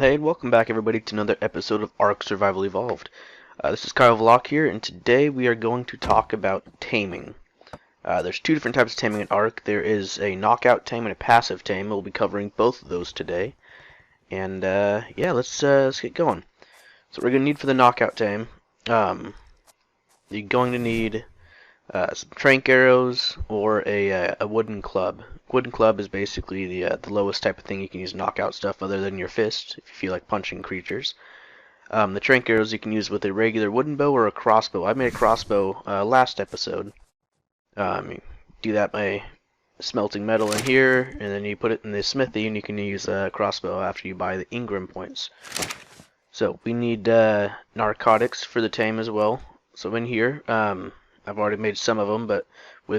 Hey, and welcome back everybody to another episode of ARK Survival Evolved. This is Kyle Vlog here, and today we are going to talk about taming. There's two different types of taming in ARK. There is a knockout tame and a passive tame. We'll be covering both of those today. And yeah, let's get going. So what we're going to need for the knockout tame, you're going to need some trank arrows or a wooden club. Wooden club is basically the lowest type of thing you can use to knock out stuff other than your fist if you feel like punching creatures. The trank arrows you can use with a regular wooden bow or a crossbow. I made a crossbow last episode. You do that by smelting metal in here, and then you put it in the smithy, and you can use a crossbow after you buy the Ingram points. So we need narcotics for the tame as well. So in here, I've already made some of them, but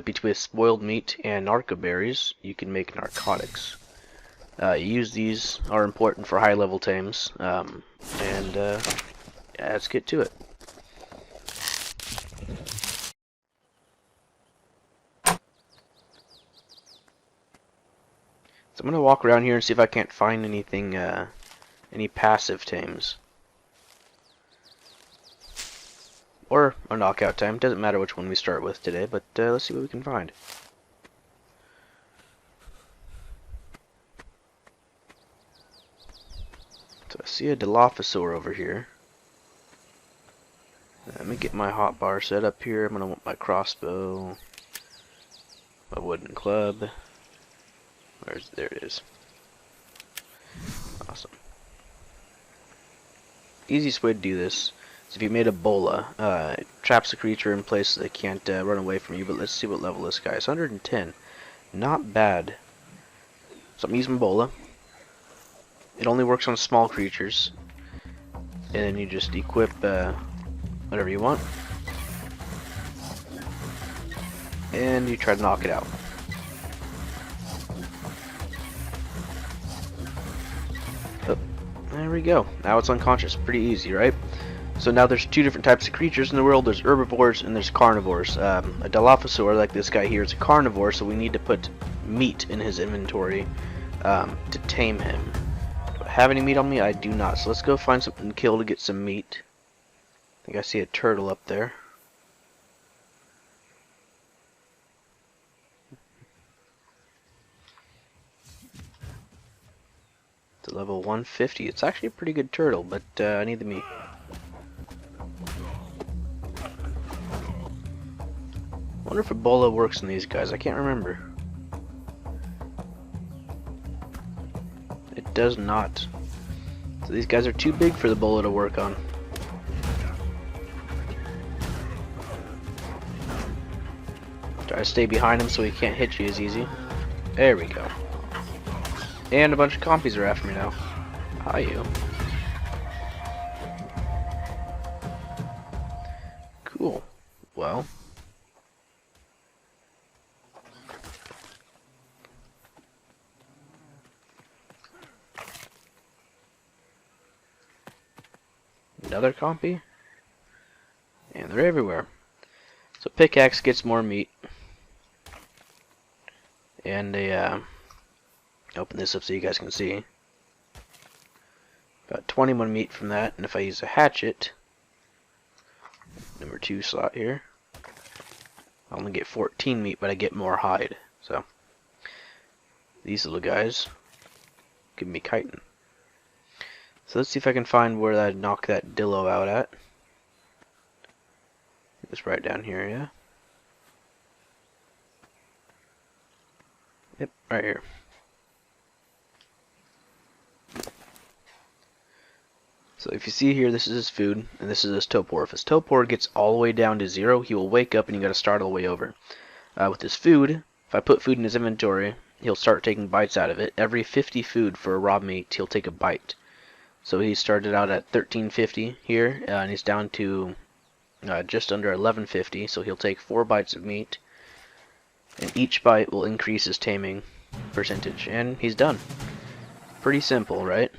between spoiled meat and narco berries, you can make narcotics. These are important for high level tames, and yeah, let's get to it. So I'm gonna walk around here and see if I can't find anything, any passive tames. Or a knockout tame, doesn't matter which one we start with today, but let's see what we can find. So I see a Dilophosaur over here. Let me get my hotbar set up here. I'm gonna want my crossbow, my wooden club. There it is. Awesome. Easiest way to do this is if you made a bola. It traps the creature in place so they can't run away from you. But let's see what level this guy is. 110. Not bad. So I'm using bola. It only works on small creatures. And then you just equip whatever you want. And you try to knock it out. Oh, there we go. Now it's unconscious. Pretty easy, right? So now there's two different types of creatures in the world. There's herbivores and there's carnivores. A Dilophosaur, like this guy here, is a carnivore, so we need to put meat in his inventory to tame him. Do I have any meat on me? I do not. So let's go find something to kill to get some meat. I think I see a turtle up there. It's a level 150. It's actually a pretty good turtle, but I need the meat. I wonder if Ebola works on these guys. I can't remember. It does not. So these guys are too big for the Ebola to work on. Try to stay behind him so he can't hit you as easy. There we go. And a bunch of compies are after me now. Hi, you. Cool. Well. Another compy. And they're everywhere. So pickaxe gets more meat. And open this up so you guys can see. About 21 meat from that, and if I use a hatchet, number 2 slot here, I only get 14 meat, but I get more hide. So these little guys give me chitin. So let's see if I can find where I knock that Dillo out at. It's right down here, yeah? Yep, right here. So if you see here, this is his food, and this is his topor. If his topor gets all the way down to 0, he will wake up and you gotta start all the way over. With his food, if I put food in his inventory, he'll start taking bites out of it. Every 50 food for a raw meat, he'll take a bite. So he started out at 1350 here, and he's down to just under 1150, so he'll take 4 bites of meat, and each bite will increase his taming percentage, and he's done. Pretty simple, right?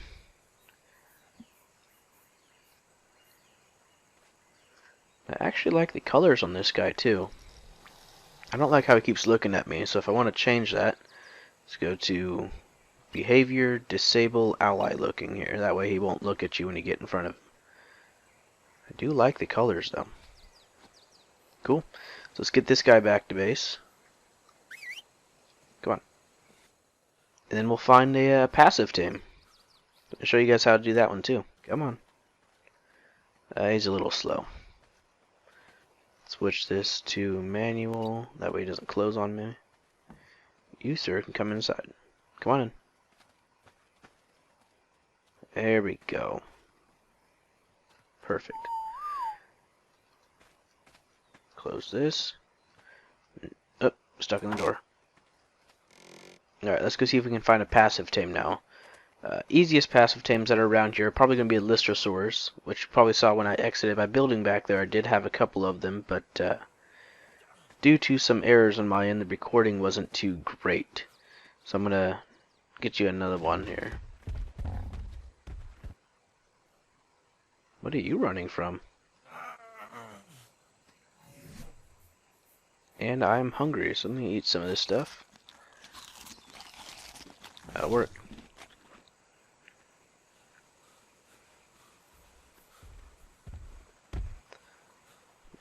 I actually like the colors on this guy too. I don't like how he keeps looking at me, so if I want to change that, let's go to Behavior, disable ally looking here. That way he won't look at you when you get in front of him. I do like the colors though. Cool. So let's get this guy back to base. Come on. And then we'll find a passive tame. I'll show you guys how to do that one too. Come on. He's a little slow. Switch this to manual. That way he doesn't close on me. You, sir, can come inside. Come on in. There we go. Perfect. Close this. Oh, stuck in the door. Alright, let's go see if we can find a passive tame now. Easiest passive tames that are around here are probably going to be Lystrosaurs, which you probably saw when I exited my building back there. I did have a couple of them, but due to some errors on my end, the recording wasn't too great. So I'm going to get you another one here. What are you running from? And I'm hungry, so let me eat some of this stuff. That'll work.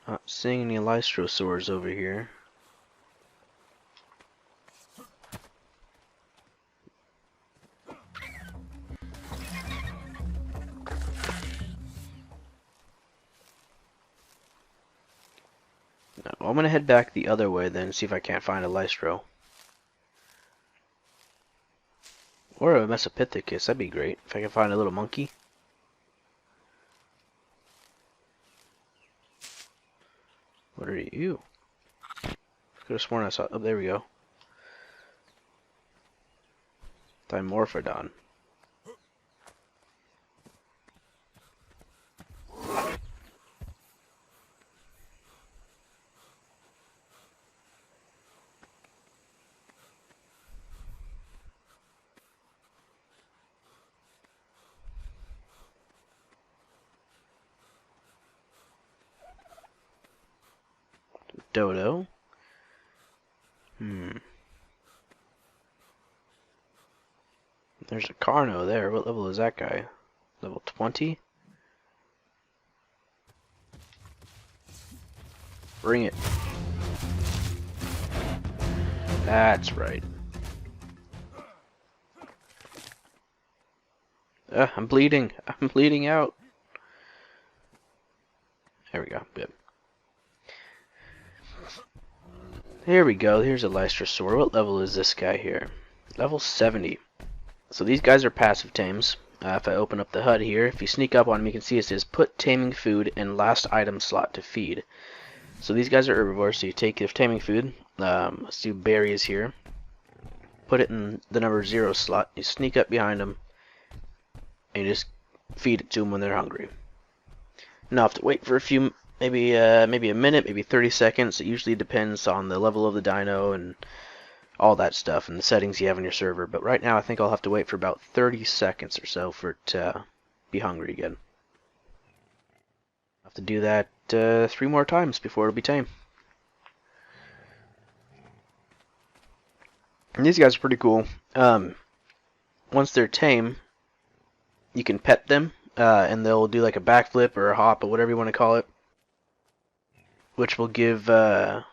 Not seeing any Lystrosaurs over here. No, I'm gonna head back the other way then, see if I can't find a Lystro. Or a Mesopithecus, that'd be great. If I can find a little monkey. What are you? Could have sworn I saw. Oh, there we go. Dimorphodon. Dodo. There's a Carno there. What level is that guy? Level 20? Bring it. That's right. I'm bleeding. I'm bleeding out. There we go. Good. There we go. Here's a Lystrosaur. What level is this guy here? Level 70. So these guys are passive tames. If I open up the HUD here, if you sneak up on them, you can see it says put taming food in last item slot to feed. So these guys are herbivores, so you take your taming food. Let's do berries here. Put it in the number 0 slot. You sneak up behind them, and you just feed it to them when they're hungry. Now, I have to wait for a few, maybe a minute, maybe 30 seconds. It usually depends on the level of the dino and all that stuff and the settings you have on your server. But right now, I think I'll have to wait for about 30 seconds or so for it to be hungry again. I'll have to do that 3 more times before it'll be tame. And these guys are pretty cool. Once they're tame, you can pet them, and they'll do like a backflip or a hop or whatever you want to call it, which will give an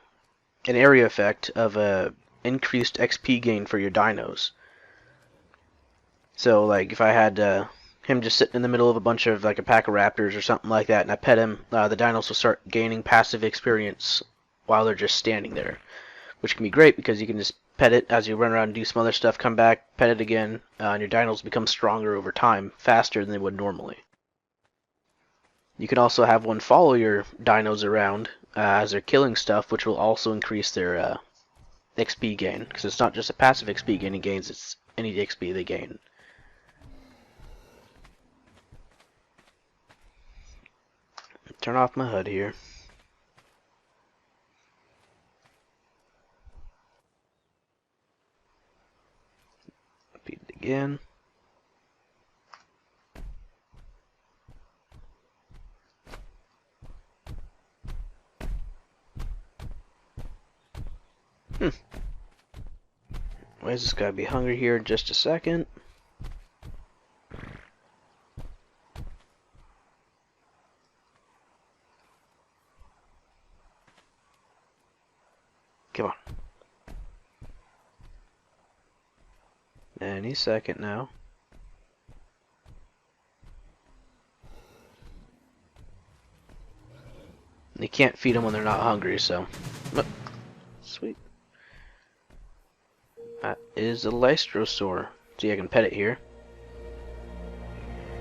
area effect of a increased XP gain for your dinos. So like if I had him just sitting in the middle of a bunch of like a pack of raptors or something like that, and I pet him, the dinos will start gaining passive experience while they're just standing there, which can be great because you can just pet it as you run around and do some other stuff, come back, pet it again, and your dinos become stronger over time, faster than they would normally. You can also have one follow your dinos around as they're killing stuff, which will also increase their XP gain, because it's not just a passive XP gain it gains, it's any XP they gain. Turn off my HUD here. Repeat it again. Anyways, this guy be hungry here in just a second. Come on. Any second now. You can't feed them when they're not hungry, so. Sweet. That is a Lystrosaur. See, I can pet it here.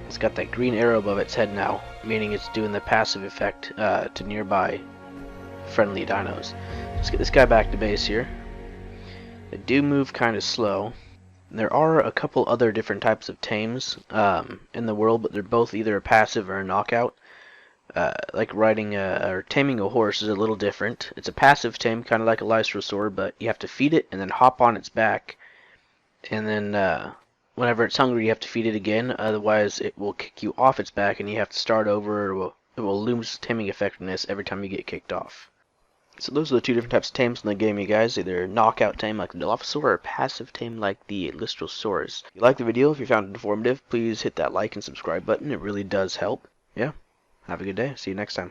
It's got that green arrow above its head now, meaning it's doing the passive effect to nearby friendly dinos. Let's get this guy back to base here. They do move kind of slow. There are a couple other different types of tames in the world, but they're both either a passive or a knockout. Like riding or taming a horse is a little different. It's a passive tame, kind of like a Lystrosaur, but you have to feed it and then hop on its back. And then whenever it's hungry, you have to feed it again. Otherwise, it will kick you off its back, and you have to start over, or it will lose taming effectiveness every time you get kicked off. So those are the two different types of tames in the game, you guys. Either knockout tame like the Dilophosaur or passive tame like the Lystrosaurus. If you liked the video, if you found it informative, please hit that like and subscribe button. It really does help. Yeah. Have a good day. See you next time.